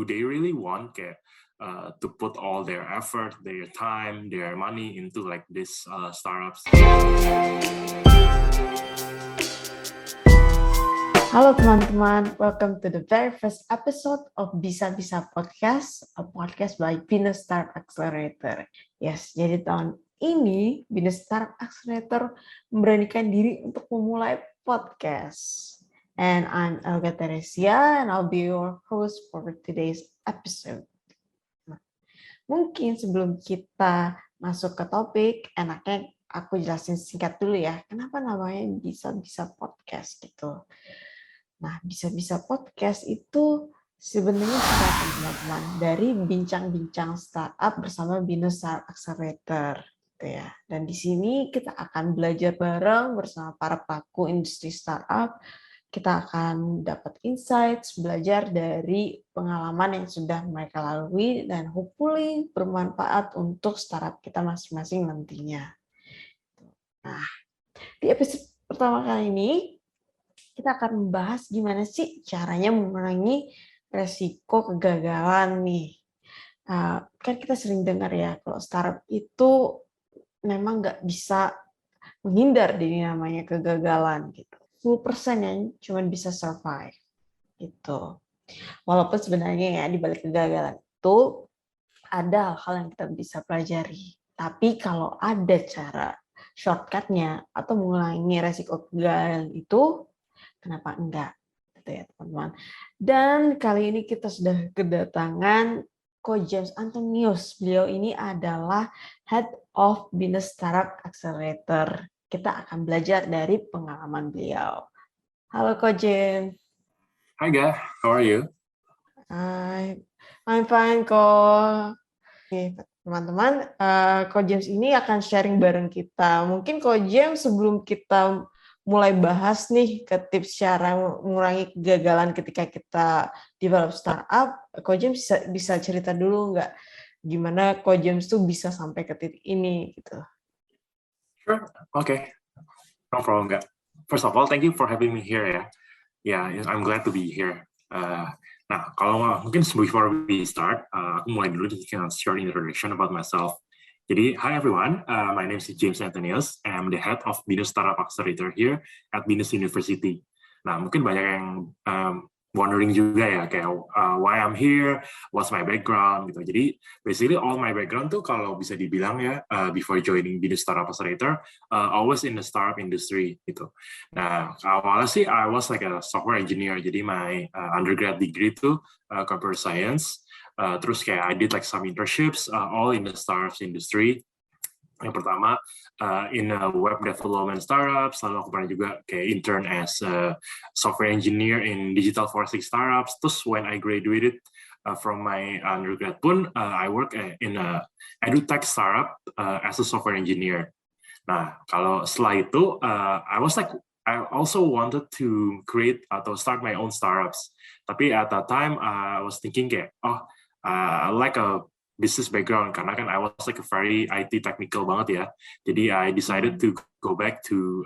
do they really want kayak to put all their effort, their time, their money into like this startups? Halo teman-teman, welcome to the very first episode of Bisa-Bisa Podcast, a podcast by Binus Startup Accelerator. Yes, jadi tahun ini Binus Startup Accelerator memberanikan diri untuk memulai podcast. And I'm Elga Teresia, and I'll be your host for today's episode. Nah, mungkin sebelum kita masuk ke topik, enaknya aku jelasin singkat dulu ya, kenapa namanya Bisa-Bisa Podcast gitu. Nah, Bisa-Bisa Podcast itu sebenarnya singkatan teman-teman dari bincang-bincang startup bersama Binus Startup Accelerator, gitu ya. Dan di sini kita akan belajar bareng bersama para pelaku industri startup. Kita akan dapat insights, belajar dari pengalaman yang sudah mereka lalui dan hopefully bermanfaat untuk startup kita masing-masing nantinya. Nah, di episode pertama kali ini kita akan membahas gimana sih caranya mengurangi resiko kegagalan nih. Kan kita sering dengar ya, kalau startup itu memang nggak bisa menghindar dari namanya kegagalan gitu. 10% yang cuma bisa survive gitu. Walaupun sebenarnya ya di balik kegagalan itu ada hal-hal yang kita bisa pelajari. Tapi kalau ada cara shortcutnya atau mengurangi resiko kegagalan itu, kenapa enggak? Gitu ya, teman-teman. Dan kali ini kita sudah kedatangan Coach James Antonius. Beliau ini adalah Head of Binus Startup Accelerator. Kita akan belajar dari pengalaman beliau. Halo Coach James. Hi guys, how are you? I'm fine, Coach. Oke, teman-teman, Coach James ini akan sharing bareng kita. Mungkin Coach James sebelum kita mulai bahas nih ke tips cara mengurangi kegagalan ketika kita develop startup, Coach James bisa cerita dulu nggak gimana Coach James tuh bisa sampai ke titik ini gitu. Sure, okay, no problem. First of all, thank you for having me here ya. Yeah, I'm glad to be here. Nah, kalau mungkin before we start, aku mulai dulu dengan short introduction about myself. Jadi, hi everyone, my name is James Antonius, and I'm the head of Binus Startup Accelerator here at Binus University. Nah, mungkin banyak yang wondering juga ya, kayak why I'm here, what's my background, gitu. Jadi, basically all my background tuh kalau bisa dibilang ya, before joining Binus Startup Accelerator, always in the startup industry, gitu. Nah, awalnya sih I was like a software engineer, jadi my undergrad degree tuh computer science. Terus kayak I did like some internships all in the startups industry. Yang pertama in a web development startups, lalu aku pernah juga kayak intern as a software engineer in digital forensik startups. Terus when I graduated from my undergrad pun I work in a edutech startup as a software engineer. Nah, kalau setelah itu I also wanted to create atau start my own startups. Tapi at that time I was thinking kayak I like a business background karena kan I was like a very IT technical banget ya. Jadi I decided to go back to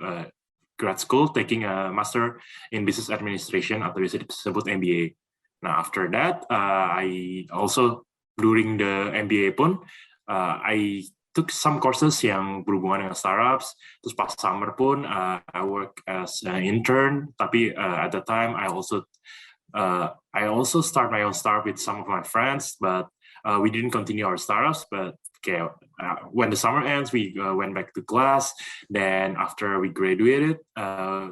grad school taking a master in business administration atau biasa disebut MBA. Nah, after that I also during the MBA pun I took some courses yang berhubungan dengan startups. Terus pas summer pun I work as an intern. Tapi at the time I also start my own startup with some of my friends, but we didn't continue our startups. But when the summer ends, we went back to class. Then after we graduated,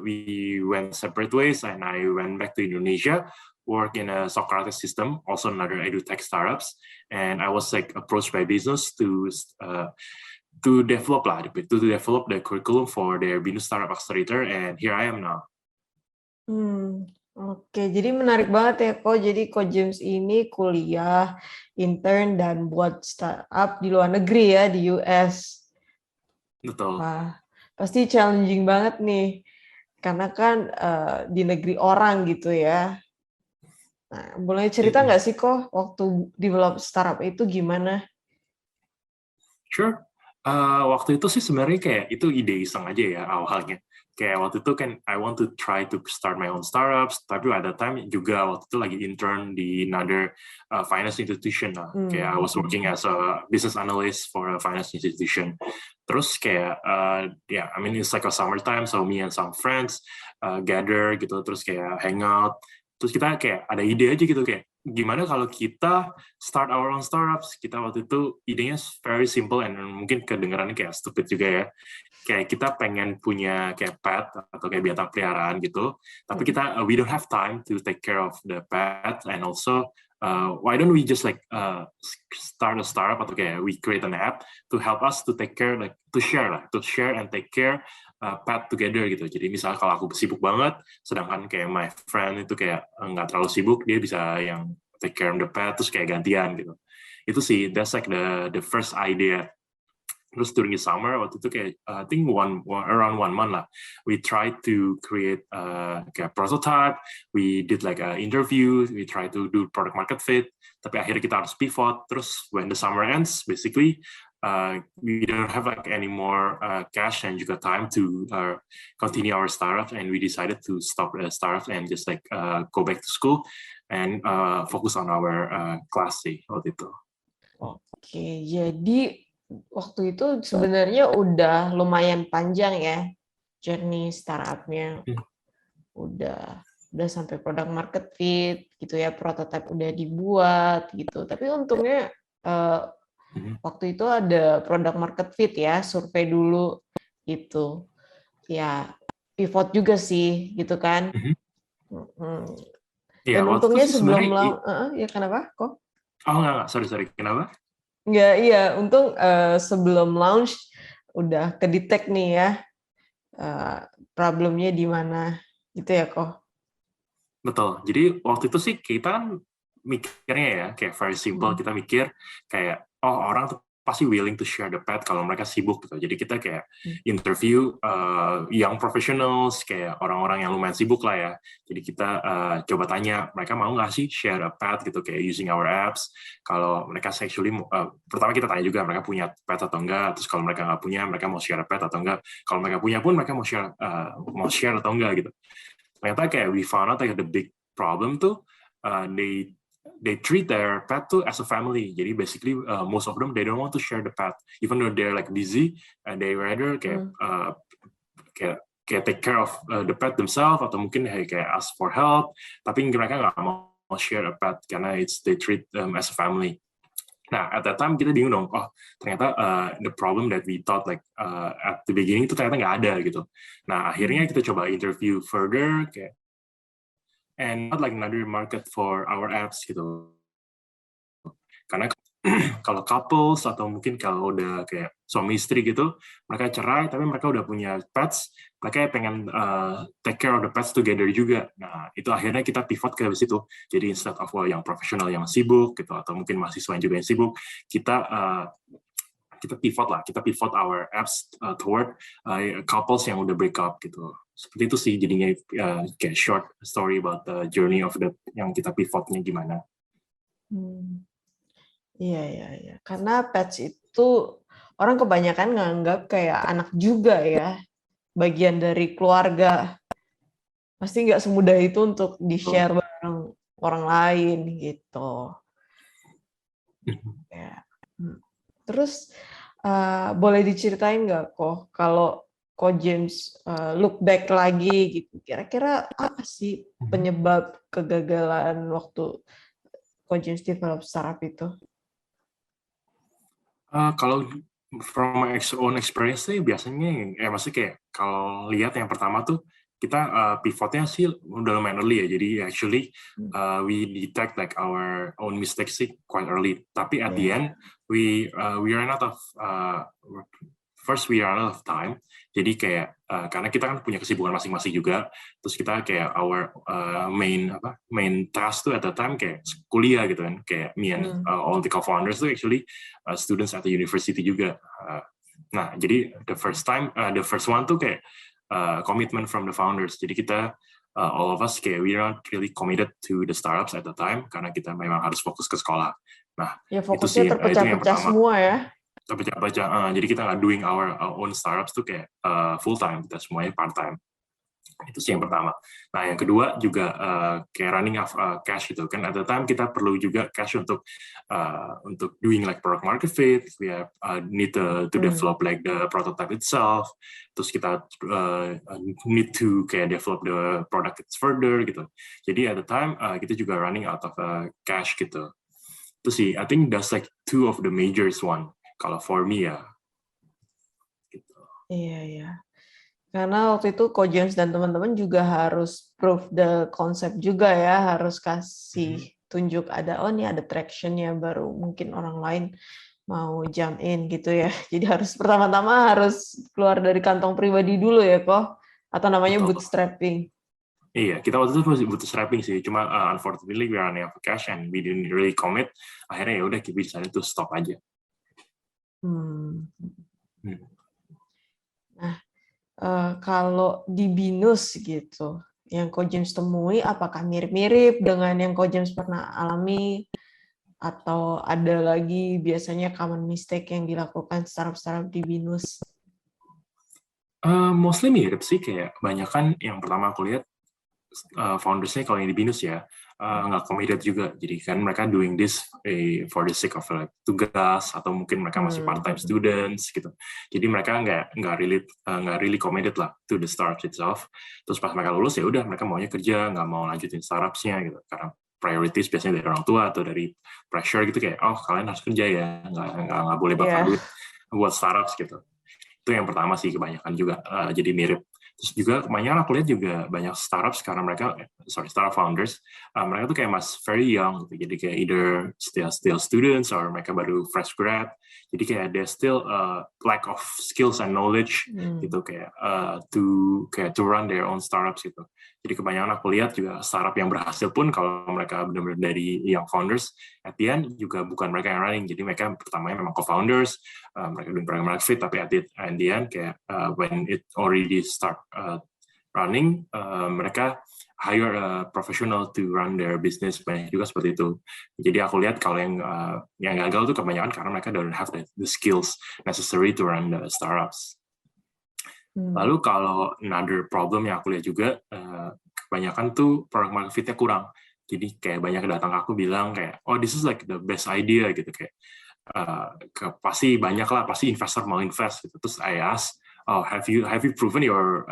we went separate ways, and I went back to Indonesia, work in a Socrates system, also another edutech startups. And I was like approached by business to develop the curriculum for their Binus Startup Accelerator, and here I am now. Oke, jadi menarik banget ya Ko. Jadi Ko James ini kuliah, intern, dan buat startup di luar negeri ya, di US. Betul. Wah, pasti challenging banget nih. Karena kan di negeri orang gitu ya. Nah, boleh cerita nggak sih Ko, waktu develop startup itu gimana? Sure. Waktu itu sih sebenarnya kayak itu ide iseng aja ya awalnya. kayak waktu itu kan I want to try to start my own startups, tapi at that time juga waktu itu lagi intern di another finance institution lah. Kayak I was working as a business analyst for a finance institution. Terus kayak I mean it's like a summertime, so me and some friends gather gitu, terus kayak hang out. Terus kita kayak ada ide aja gitu kayak gimana kalau kita start our own startups. Kita waktu itu idenya very simple and mungkin kedengarannya kayak stupid juga ya. Kayak kita pengen punya kayak pet atau kayak binatang peliharaan gitu, tapi kita we don't have time to take care of the pet, and also why don't we just like start a startup atau kayak we create an app to help us to take care, like to share and take care pet together gitu. Jadi misalnya kalau aku sibuk banget, sedangkan kayak my friend itu kayak nggak terlalu sibuk, dia bisa yang take care of the pet, terus kayak gantian gitu. Itu sih, that's like the first idea. Terus during the summer waktu itu kayak I think around 1 month lah, we tried to create kayak prototype, we did like a interview, we tried to do product market fit, tapi akhirnya kita harus pivot. Terus when the summer ends, basically we don't have like any more cash and juga time to continue our startup, and we decided to stop the startup and just like go back to school and focus on our class sih waktu itu. Oke, jadi waktu itu sebenarnya udah lumayan panjang ya journey startupnya. Udah sampai product market fit gitu ya, prototype udah dibuat gitu. Tapi untungnya waktu itu ada product market fit ya, survei dulu gitu. Ya, pivot juga sih gitu kan. Dan untungnya sebelum ya kenapa kok? Oh enggak, sorry. Kenapa? Enggak, iya. Untung sebelum launch udah kedetek nih ya problemnya di mana gitu ya kok. Betul. Jadi waktu itu sih kita kan mikirnya ya kayak very simple. Kita mikir kayak orang tuh pasti willing to share the pet kalau mereka sibuk gitu. Jadi kita kayak interview young professionals, kayak orang-orang yang lumayan sibuk lah ya. Jadi kita coba tanya mereka mau nggak sih share a pet gitu, kayak using our apps. Kalau mereka actually pertama kita tanya juga mereka punya pet atau enggak. Terus kalau mereka nggak punya, mereka mau share a pet atau enggak. Kalau mereka punya pun mereka mau share atau enggak gitu. Ternyata kayak we found out like the big problem tuh they treat their pet tuh as a family. Jadi basically most of them they don't want to share the pet, even though they're like busy, and they rather kayak take care of the pet themselves, atau mungkin kayak ask for help. Tapi mereka nggak mau share a pet karena they treat them as a family. Nah, at that time kita bingung dong. Oh, ternyata the problem that we thought like at the beginning itu ternyata nggak ada gitu. Nah, akhirnya kita coba interview further kayak and not like another market for our apps gitu. Karena kalau couples atau mungkin kalau udah kayak suami istri gitu, mereka cerai tapi mereka udah punya pets, mereka pengen take care of the pets together juga. Nah, itu akhirnya kita pivot ke situ. Jadi instead of yang profesional yang sibuk gitu, atau mungkin mahasiswa yang juga yang sibuk, kita pivot our apps toward couples yang udah break up gitu. Seperti itu sih jadinya kayak short story about the journey of yang kita pivotnya gimana. Iya. Karena pets itu orang kebanyakan nganggap kayak anak juga ya, bagian dari keluarga. Pasti nggak semudah itu untuk di-share bareng orang lain gitu. Ya. Terus boleh diceritain nggak kok kalau James look back lagi gitu, kira-kira apa sih penyebab kegagalan waktu James develop startup itu? Kalau from my own experience sih biasanya maksudnya kayak kalau lihat yang pertama tuh kita pivotnya sih udah lumayan early ya. Jadi actually we detect like our own mistakes sih quite early. Tapi at the end we ran out of time. Jadi kayak karena kita kan punya kesibukan masing-masing juga. Terus kita kayak our main task tuh at the time kayak kuliah gitu kan. Kayak me and all the co-founders tuh actually students at the university juga. Nah, jadi the first one tuh kayak commitment from the founders. Jadi kita all of us kayak we not really committed to the startups at the time karena kita memang harus fokus ke sekolah. Nah, ya fokusnya terpecah-pecah semua ya. baca-baca. Jadi kita nggak doing our own startups tuh kayak full time, kita semuanya part time. Itu sih yang pertama. Nah, yang kedua juga kayak running of cash gitu kan. At the time kita perlu juga cash untuk doing like product market fit. We have need to develop like the prototype itself. Terus kita need to kayak develop the product further gitu. Jadi at the time kita juga running out of cash gitu. Itu sih, I think that's like two of the majors one. Kalau for me ya. Gitu. Iya, iya. Karena waktu itu Ko James dan teman-teman juga harus prove the concept juga ya, harus kasih tunjuk ada nih ada traction-nya, baru mungkin orang lain mau jump in gitu ya. Jadi harus pertama-tama harus keluar dari kantong pribadi dulu ya Ko, atau namanya Betul. bootstrapping. Iya, kita waktu itu masih bootstrapping sih. Cuma unfortunately we are running out of cash and we didn't really commit. Akhirnya ya udah kita decided to stop aja. Nah, kalau di BINUS gitu, yang Ko James temui, apakah mirip-mirip dengan yang Ko James pernah alami, atau ada lagi biasanya common mistake yang dilakukan startup-startup di BINUS? Mostly mirip sih, kayak banyakan yang pertama aku lihat foundersnya kalau yang di BINUS ya nggak committed juga. Jadi kan mereka doing this for the sake of like tugas, atau mungkin mereka masih part-time students gitu. Jadi mereka nggak really committed lah to the startup itself. Terus pas mereka lulus ya udah mereka maunya kerja, nggak mau lanjutin startupsnya gitu. Karena priorities biasanya dari orang tua atau dari pressure gitu, kayak kalian harus kerja ya, nggak boleh bakar duit buat startups gitu. Itu yang pertama sih, kebanyakan juga jadi mirip. Terus juga kebanyakan aku lihat juga banyak startups karena mereka startup founders, mereka tuh kayak very young gitu. Jadi kayak either still students or mereka baru fresh grad. Jadi kayak there's still lack of skills and knowledge gitu, kayak to run their own startups gitu. Jadi kebanyakan aku lihat juga startup yang berhasil pun kalau mereka benar-benar dari young founders, at the end juga bukan mereka yang running. Jadi mereka pertamanya memang co-founders, mereka doing product market fit, tapi at the end kayak when it already start running, mereka hire a professional to run their business. Banyak juga seperti itu. Jadi aku lihat kalau yang gagal tuh kebanyakan karena mereka don't have the skills necessary to run the startups. Lalu kalau another problem yang aku lihat juga, kebanyakan tuh product market fit-nya kurang. Jadi kayak banyak datang ke aku bilang kayak, this is like the best idea gitu, kayak pasti banyak lah, pasti investor mau invest gitu. Terus I ask, have you proven your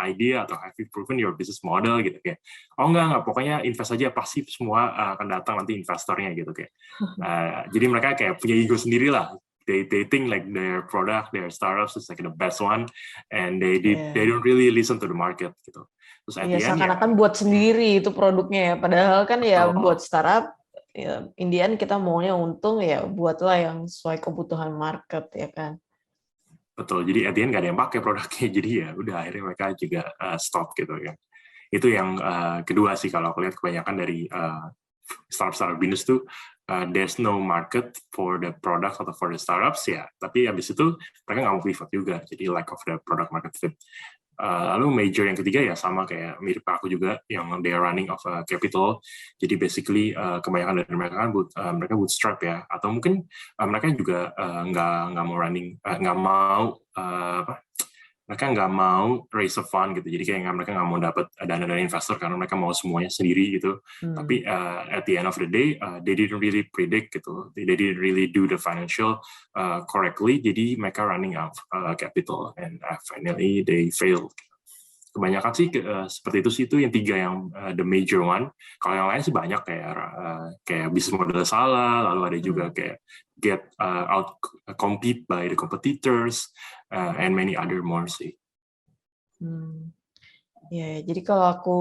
idea, atau have you proven your business model gitu, kayak enggak, pokoknya invest aja, pasti semua akan datang nanti investornya gitu, kayak jadi mereka kayak punya ego sendiri lah. They think like their product, their startups is like the best one, and they don't really listen to the market gitu. Terus at the end seakan-akan buat sendiri itu produknya ya, padahal kan ya buat startup, ya, Indian kita maunya untung ya, buatlah yang sesuai kebutuhan market ya kan. Betul, jadi at the end nggak ada yang pakai produknya, jadi ya udah akhirnya mereka juga stop gitu kan. Itu yang kedua sih kalau aku lihat kebanyakan dari startup BINUS tuh, there's no market for the product atau for the startups ya, tapi habis itu mereka nggak mau pivot juga, jadi lack of the product market fit. Lalu major yang ketiga ya sama kayak mirip aku juga, yang they are running of capital. Jadi basically kebanyakan dari mereka kan mereka bootstrap ya, atau mungkin mereka juga nggak mau running, mereka nggak mau raise a fund gitu. Jadi kayak mereka nggak mau dapat dana dari investor karena mereka mau semuanya sendiri gitu. Tapi at the end of the day, they didn't really predict gitu. They didn't really do the financial correctly. Jadi mereka running out capital, and finally they failed. Kebanyakan sih seperti itu sih, itu yang tiga yang the major one. Kalau yang lain sih banyak kayak bisnis model salah, lalu ada juga kayak get out compete by the competitors, and many other more sih. Ya, jadi kalau aku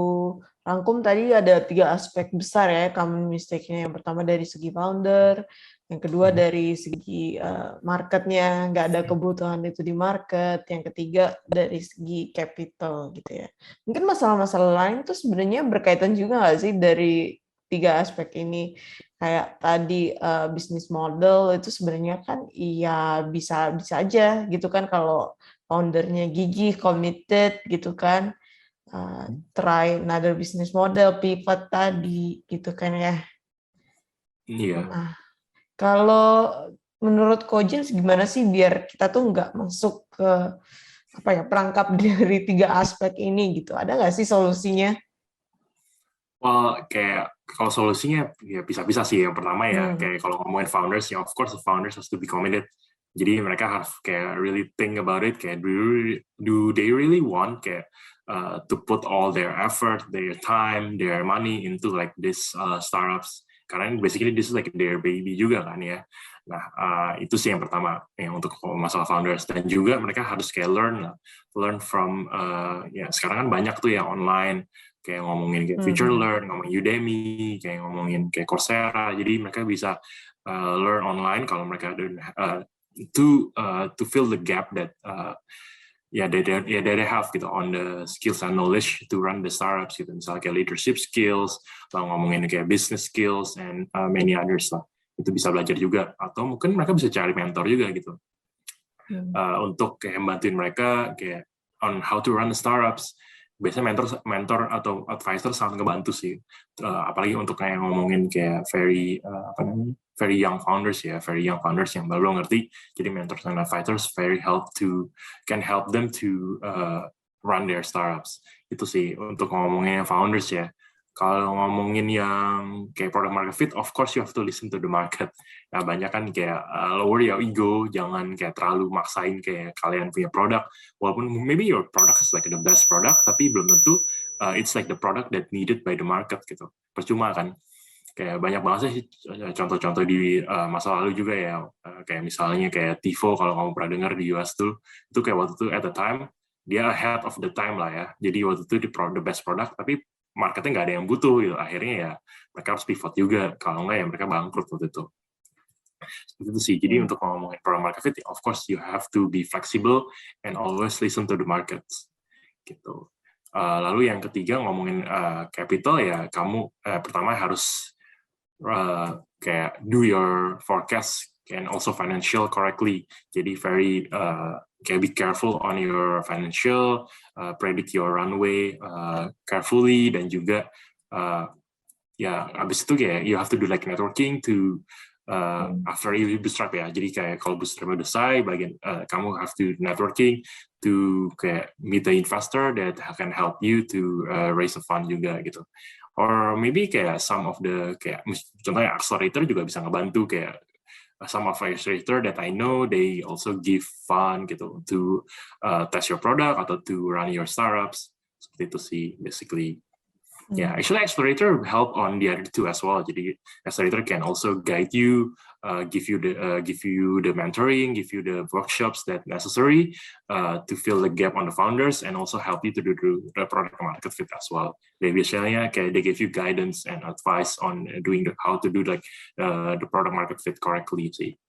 rangkum tadi ada 3 aspek besar ya common mistake-nya. Yang pertama dari segi founder, yang kedua dari segi marketnya, nggak ada kebutuhan itu di market, yang ketiga dari segi capital gitu ya. Mungkin masalah-masalah lain itu sebenarnya berkaitan juga nggak sih dari 3 aspek ini? Kayak tadi bisnis model itu sebenarnya kan iya bisa aja gitu kan, kalau foundernya gigih, committed gitu kan. Try another business model, pivot tadi gitu kan ya. Iya. Nah, kalau menurut Ko James gimana sih biar kita tuh nggak masuk ke perangkap dari 3 aspek ini gitu? Ada nggak sih solusinya? Well, kayak kalau solusinya ya bisa-bisa sih. Yang pertama ya kayak kalau ngomongin founders ya of course the founders has to be committed. Jadi mereka harus kayak really think about it. Kayak do they really want kayak to put all their effort, their time, their money into like this startups? Karena basically this is like their baby juga kan ya. Nah itu sih yang pertama yang untuk masalah founders, dan juga mereka harus kayak learn from ya sekarang kan banyak tuh yang online, kayak ngomongin kayak Future Learn, ngomongin Udemy, kayak ngomongin kayak Coursera. Jadi mereka bisa learn online kalau mereka to fill the gap that they have gitu on the skills and knowledge to run the startups gitu. Misalnya kayak leadership skills, atau ngomongin kayak business skills and many others lah. Itu bisa belajar juga, atau mungkin mereka bisa cari mentor juga gitu. Untuk kayak bantuin mereka kayak on how to run the startups. Biasanya mentor atau advisor sangat ngebantu sih, apalagi untuk kayak ngomongin kayak very young founders yang belum ngerti. Jadi mentors and advisors can help them to run their startups. Itu sih untuk ngomongin founders ya. Kalau ngomongin yang kayak product market fit, of course you have to listen to the market. Nah, banyak kan kayak lower your ego, jangan kayak terlalu maksain kayak kalian punya produk. Walaupun maybe your product is like the best product, tapi belum tentu it's like the product that needed by the market gitu. Percuma kan. Kayak banyak banget sih contoh-contoh di masa lalu juga ya. Kayak misalnya kayak TiVo, kalau kamu pernah dengar di US tuh, itu kayak waktu itu at the time, dia ahead of the time lah ya. Jadi waktu itu the best product, tapi marketnya nggak ada yang butuh gitu. Akhirnya ya mereka harus pivot juga, kalau nggak ya mereka bangkrut waktu itu. Seperti itu sih. Jadi untuk ngomongin product market fit, of course you have to be flexible and always listen to the markets gitu. Lalu yang ketiga ngomongin capital ya, kamu pertama harus kayak do your forecast and also financial correctly. Jadi very kayak be careful on your financial, predict your runway carefully, dan juga ya abis itu kayak you have to do like networking to after you bootstrap ya. Jadi kayak kalau bootstrap udah selesai, kamu have to networking to kayak meet the investor that can help you to raise a fund juga gitu. Or maybe kayak some of the kayak contohnya accelerator juga bisa ngebantu, kayak some of accelerator that I know they also give fund gitu to test your product atau to run your startups. Seperti itu sih basically. Yeah, actually accelerator help on the other two as well. Jadi accelerator can also guide you, give you the mentoring, give you the workshops that necessary to fill the gap on the founders, and also help you to do the product market fit as well. They biasanya kayak they give you guidance and advice on doing how to do like the product market fit correctly sih.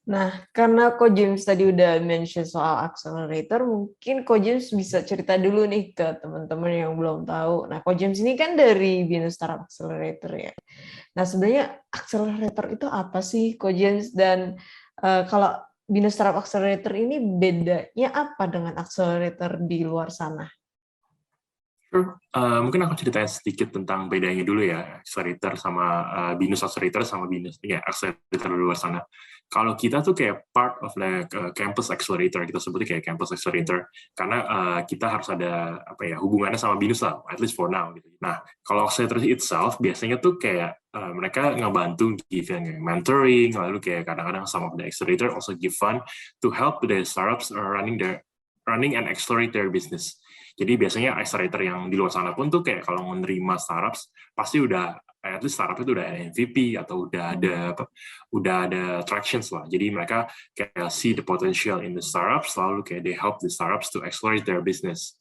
Nah, karena Ko James tadi udah mention soal accelerator, mungkin Ko James bisa cerita dulu nih ke teman-teman yang belum tahu. Nah, Ko James ini kan dari Binus Startup Accelerator ya. Nah, sebenarnya accelerator itu apa sih, Ko James? Dan kalau Binus Startup Accelerator ini bedanya apa dengan accelerator di luar sana? Sure. Mungkin aku ceritain sedikit tentang bedanya dulu ya, accelerator sama Binus Accelerator sama Binus ya accelerator di luar sana. Kalau kita tuh kayak part of the campus accelerator, kita sebutnya kayak campus accelerator karena kita harus ada hubungannya sama Binus lah, at least for now gitu. Nah, kalau accelerator itself biasanya tuh kayak mereka ngebantu give mentoring, lalu kayak kadang-kadang some of the accelerator also give fund to help the startups running and accelerate their business. Jadi biasanya accelerator yang di luar sana pun tuh kayak kalau menerima startups pasti udah at least startup itu udah ada MVP atau udah ada tractions lah. Jadi mereka kayak see the potential in the startups, lalu kayak they help the startups to accelerate their business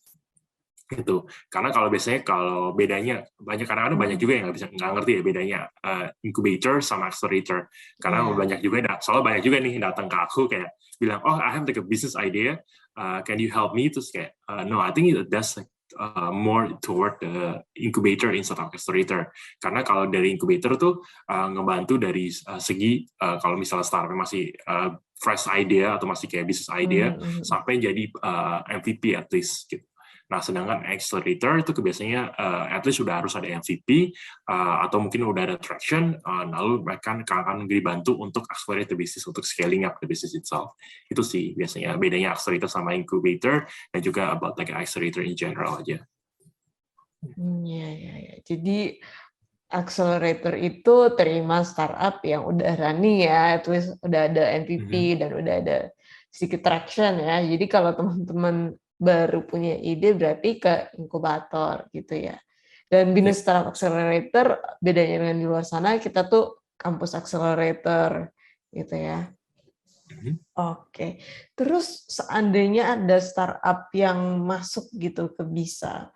gitu. Karena kalau bedanya kadang-kadang banyak juga yang nggak ngerti ya bedanya incubator sama accelerator. Karena banyak juga nih datang ke aku kayak bilang, oh I have like a business idea, can you help me? Terus kayak no, I think that's like more toward the incubator instead of accelerator. Karena kalau dari incubator tuh ngebantu dari segi kalau misalnya startupnya masih fresh idea atau masih kayak business idea sampai jadi MVP at least gitu. Nah, sedangkan accelerator itu biasanya at least sudah harus ada MVP atau mungkin udah ada traction, lalu mereka akan dibantu untuk accelerate the business, untuk scaling up the business itself. Itu sih biasanya bedanya accelerator sama incubator, dan juga about like accelerator in general aja. Ya. Jadi accelerator itu terima startup yang udah running ya, at least udah ada MVP dan udah ada sedikit traction ya. Jadi kalau teman-teman baru punya ide berarti ke inkubator gitu ya. Dan Binus Startup Accelerator bedanya dengan di luar sana, kita tuh kampus accelerator gitu ya. Oke. Terus seandainya ada startup yang masuk gitu ke BISA,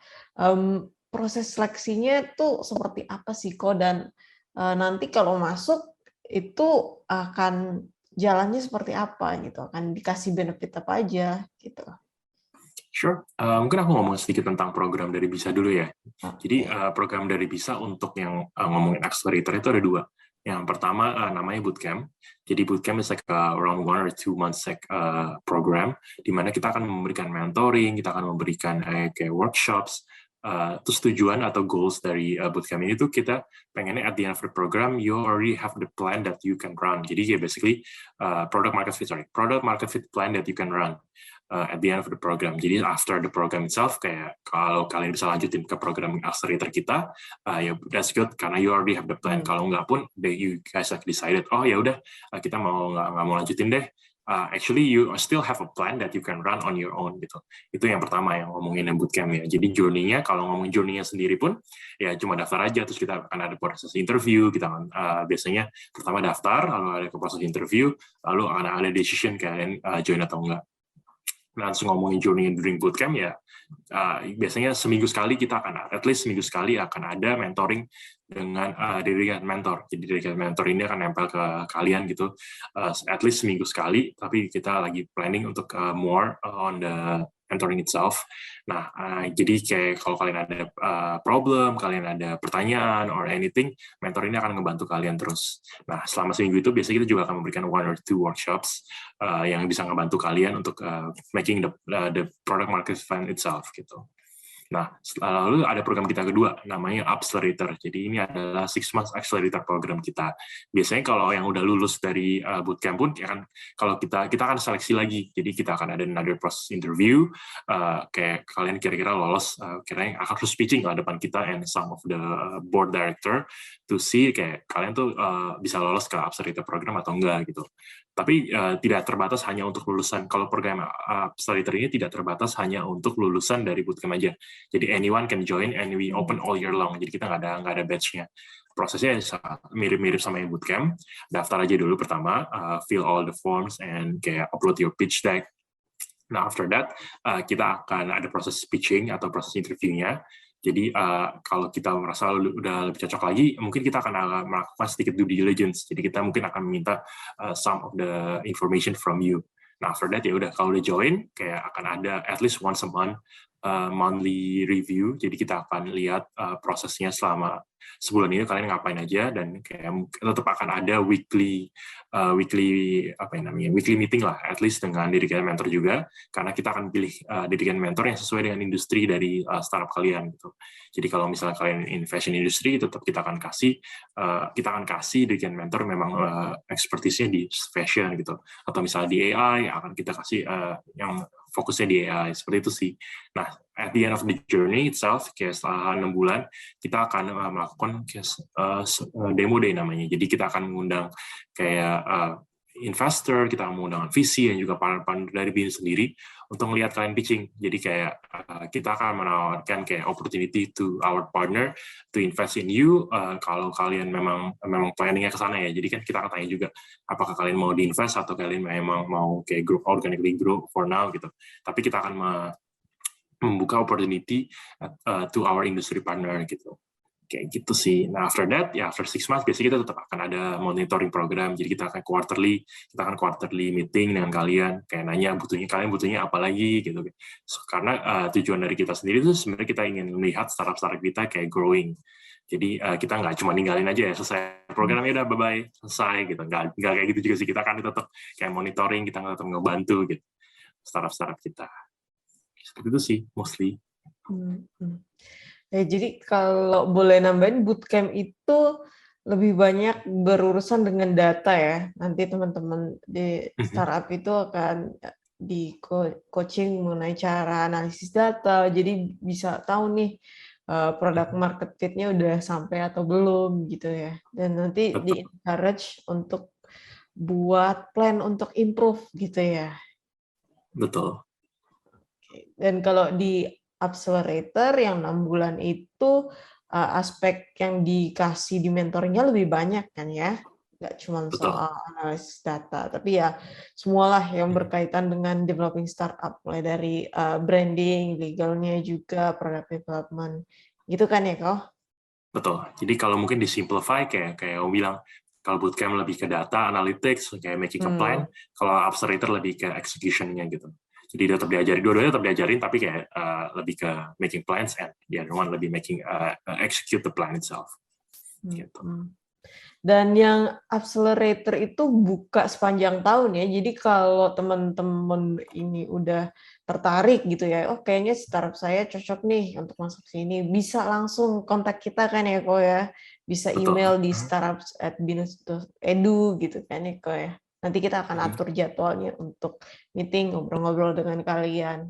proses seleksinya tuh seperti apa sih kok, dan nanti kalau masuk itu akan jalannya seperti apa gitu, akan dikasih benefit apa aja gitu. Sure. Mungkin aku ngomong sedikit tentang program dari BISA dulu ya. Jadi program dari BISA untuk yang ngomongin accelerator itu ada 2. Yang pertama namanya bootcamp. Jadi bootcamp is like around 1 or 2 months program, di mana kita akan memberikan mentoring, kita akan memberikan kayak workshops. Terus tujuan atau goals dari bootcamp ini tuh kita pengennya at the end of the program you already have the plan that you can run. Jadi basically product market fit plan that you can run at the end of the program. Jadi after the program itself, kayak kalau kalian bisa lanjutin ke program accelerator kita, ya that's good karena you already have the plan. Kalau nggak pun, you guys like decided, oh ya udah kita nggak mau lanjutin deh. Actually you still have a plan that you can run on your own gitu. Itu yang pertama yang ngomongin yang bootcamp ya. Jadi journey-nya, kalau ngomongin journey-nya sendiri pun ya cuma daftar aja, terus kita akan ada proses interview, kita akan biasanya pertama daftar, lalu ada ke proses interview, lalu akan ada decision kalian join atau enggak. Nah, langsung ngomongin journey during bootcamp ya, biasanya seminggu sekali kita akan, at least seminggu sekali akan ada mentoring dengan dedicated mentor. Jadi dedicated mentor ini akan nempel ke kalian gitu, at least seminggu sekali, tapi kita lagi planning untuk more on the mentoring itself. Nah, jadi kayak kalau kalian ada problem, kalian ada pertanyaan or anything, mentor ini akan ngebantu kalian terus. Nah, selama seminggu itu biasanya kita juga akan memberikan 1 or 2 workshops yang bisa ngebantu kalian untuk making the product market fit itself gitu. Nah, lalu ada program kita kedua, namanya Accelerator. Jadi ini adalah 6 months Accelerator program kita. Biasanya kalau yang udah lulus dari bootcamp pun, ya kan, kalau kita akan seleksi lagi. Jadi kita akan ada another process interview, kayak kalian kira-kira lolos, kira-kira akan harus pitching lah depan kita and some of the board director to see kayak kalian tuh bisa lolos ke Accelerator program atau enggak gitu. Tapi tidak terbatas hanya untuk lulusan. Kalau program Accelerator ini tidak terbatas hanya untuk lulusan dari bootcamp aja. Jadi anyone can join and we open all year long. Jadi kita nggak ada batch-nya. Prosesnya mirip-mirip sama yang bootcamp. Daftar aja dulu pertama, fill all the forms and kayak upload your pitch deck. Nah, after that, kita akan ada proses pitching atau proses interviewnya. Jadi kalau kita merasa udah lebih cocok lagi, mungkin kita akan melakukan sedikit due diligence. Jadi kita mungkin akan meminta some of the information from you. Nah, after that ya udah, kalau udah join, kayak akan ada at least once a month monthly review. Jadi kita akan lihat prosesnya selama sebulan ini kalian ngapain aja, dan kayak tetap akan ada weekly meeting lah, at least dengan dedicated mentor juga, karena kita akan pilih dedicated mentor yang sesuai dengan industri dari startup kalian gitu. Jadi kalau misalnya kalian in fashion industry, tetap kita akan kasih dedicated mentor memang expertise-nya di fashion gitu, atau misalnya di AI akan kita kasih yang fokusnya di AI, seperti itu sih. Nah, at the end of the journey itself, kayak setelah 6 bulan, kita akan melakukan demo day namanya. Jadi kita akan mengundang kayak investor, kita mengundang VC dan juga partner dari BIN sendiri untuk melihat kalian pitching. Jadi kayak kita akan menawarkan kayak opportunity to our partner to invest in you kalau kalian memang planningnya ke sana ya. Jadi kan kita akan tanya juga apakah kalian mau diinvest atau kalian memang mau kayak organically grow for now gitu. Tapi kita akan membuka opportunity to our industry partner gitu. Kayak gitu sih. Nah, after that, ya after 6 months, biasanya kita tetap akan ada monitoring program. Jadi kita akan quarterly meeting dengan kalian, kayak nanya kalian butuhnya apa lagi gitu. Karena tujuan dari kita sendiri itu sebenarnya kita ingin melihat startup kita kayak growing. Jadi kita nggak cuma ninggalin aja ya, selesai programnya udah bye-bye, selesai gitu. Nggak kayak gitu juga sih. Kita akan tetap kayak monitoring, kita tetap ngebantu gitu startup kita. Seperti itu sih, mostly. Ya, jadi kalau boleh nambahin, bootcamp itu lebih banyak berurusan dengan data ya. Nanti teman-teman di startup itu akan di coaching mengenai cara analisis data. Jadi bisa tahu nih produk market fit-nya udah sampai atau belum gitu ya. Dan nanti di encourage untuk buat plan untuk improve gitu ya. Betul. Dan kalau di accelerator yang 6 bulan itu aspek yang dikasih di mentoringnya lebih banyak kan ya, nggak cuma soal analisis data, tapi ya semualah yang berkaitan dengan developing startup, mulai dari branding, legalnya juga, product development, gitu kan ya kok? Betul. Jadi kalau mungkin disimplify kayak kamu bilang, kalau bootcamp lebih ke data analytics, kayak making a plan, kalau accelerator lebih ke execution-nya gitu. Jadi tetap diajari, dua-duanya tetap diajarin, tapi kayak lebih ke making plans and the other one lebih making execute the plan itself. Gitu. Dan yang accelerator itu buka sepanjang tahun ya. Jadi kalau teman-teman ini udah tertarik gitu ya, oh kayaknya startup saya cocok nih untuk masuk sini, bisa langsung kontak kita kan ya kok ya. Bisa email di startups@binus.edu gitu kan ya kok ya. Nanti kita akan atur jadwalnya untuk meeting, ngobrol-ngobrol dengan kalian.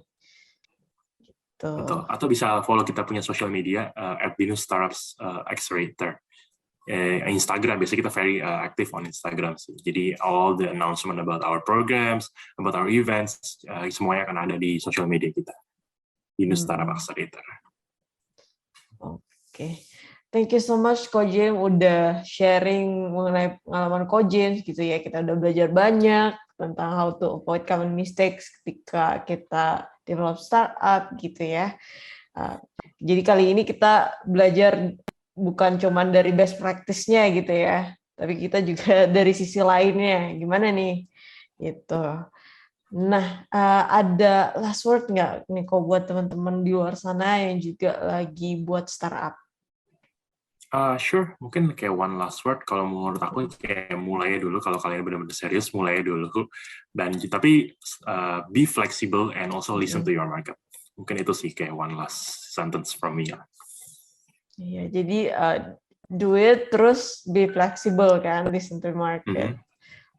Gitu. Betul. Atau bisa follow kita punya social media @binus startups accelerator. Instagram, biasanya kita very active on Instagram sih. Jadi all the announcement about our programs, about our events, semuanya akan ada di social media kita. Binus Startup Accelerator. Oke. Thank you so much Ko James udah sharing mengenai pengalaman Ko James gitu ya. Kita udah belajar banyak tentang how to avoid common mistakes ketika kita develop startup gitu ya. Jadi kali ini kita belajar bukan cuma dari best practice-nya gitu ya, tapi kita juga dari sisi lainnya. Gimana nih? Gitu. Nah, ada last word nggak nih kok buat teman-teman di luar sana yang juga lagi buat startup? Sure, mungkin kayak one last word. Kalau menurut aku kayak mulai dulu. Kalau kalian benar-benar serius, mulai dulu. Dan tapi be flexible and also listen to your market. Mungkin itu sih kayak one last sentence from me. Iya, jadi do it terus be flexible kan, listen to market.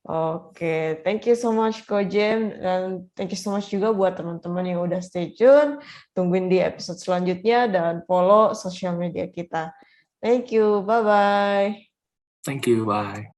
Oke, thank you so much Ko James, dan thank you so much juga buat teman-teman yang udah stay tune. Tungguin di episode selanjutnya dan follow sosial media kita. Thank you, bye-bye. Thank you, bye.